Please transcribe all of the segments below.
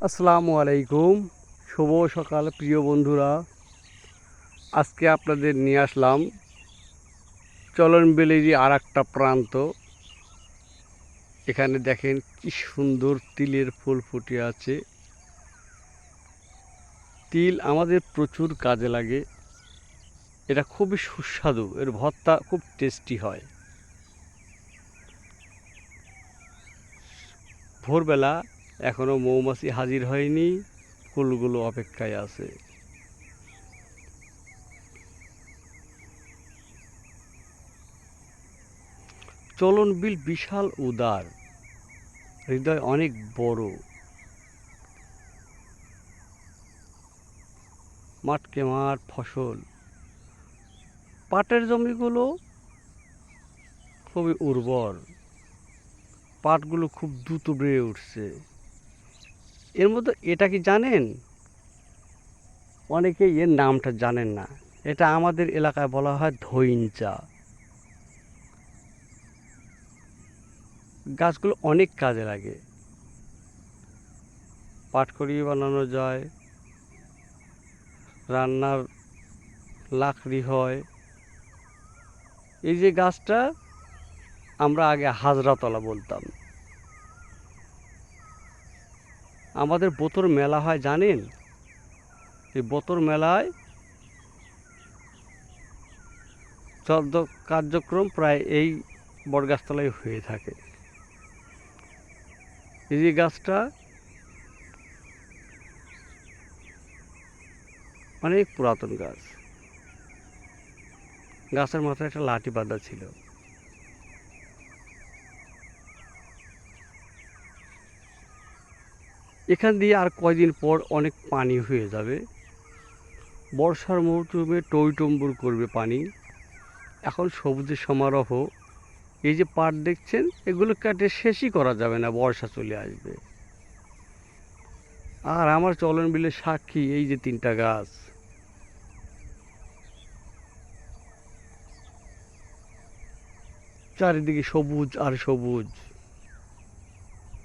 আসসালামু আলাইকুম। শুভ সকাল প্রিয় বন্ধুরা। আজকে আপনাদের নিয়ে আসলাম চলনবিলেরই আর একটা প্রান্ত। এখানে দেখেন কি সুন্দর তিলের ফুল ফুটে আছে। তিল আমাদের প্রচুর কাজে লাগে। এটা খুবই সুস্বাদু, এর ভর্তা খুব টেস্টি হয়। ভোরবেলা এখনও মৌমাছি হাজির হয়নি, ফুলগুলো অপেক্ষায় আছে। চলনবিল বিশাল উদার, হৃদয় অনেক বড়। মাঠকে মাঠ ফসল, পাটের জমিগুলো খুবই উর্বর, পাটগুলো খুব দ্রুত বেড়ে উঠছে। এর মধ্যে এটা কি জানেন, অনেকেই এর নামটা জানেন না। এটা আমাদের এলাকায় বলা হয় ধইঞ্চা। গাছগুলো অনেক কাজে লাগে। পাটখড়ি বানানো যায়, রান্নার লাকড়ি হয়। এই যে গাছটা আমরা আগে হাজরাতলা বলতাম। আমাদের বোতর মেলা হয় জানেন, এই বোতর মেলায় কার্যক্রম প্রায় এই বটগাছতলায় হয়ে থাকে। এই যে গাছটা অনেক পুরাতন গাছ। গাছের মাথায় একটা লাঠি বাঁধা ছিল। এখান দিয়ে আর কয়দিন পর অনেক পানি হয়ে যাবে। বর্ষার মৌসুমে টইটম্বুর করবে পানি। এখন সবুজের সমারোহ। এই যে পাট দেখছেন, এগুলো কাটে শেষই করা যাবে না, বর্ষা চলে আসবে। আর আমার চলন বিলের সাক্ষী এই যে 3টা গাছ। চারিদিকে সবুজ আর সবুজ,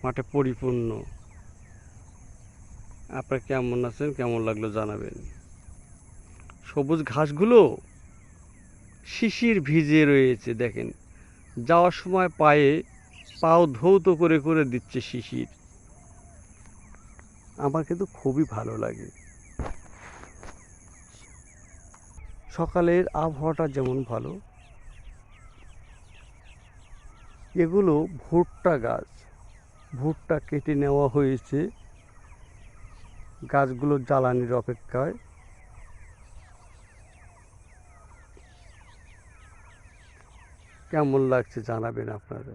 মাঠে পরিপূর্ণ। আপনারা কেমন আছেন, কেমন লাগলো জানাবেন। সবুজ ঘাসগুলো শিশির ভিজে রয়েছে দেখেন। যাওয়ার সময় পাও ধৌত করে করে দিচ্ছে শিশির। আমার কিন্তু খুবই ভালো লাগে। সকালের আবহাওয়াটা যেমন ভালো। এগুলো ভুট্টা গাছ। ভুট্টা কেটে নেওয়া হয়েছে, গাছগুলো জ্বালানির অপেক্ষায়। কেমন লাগছে জানাবেন আপনারা।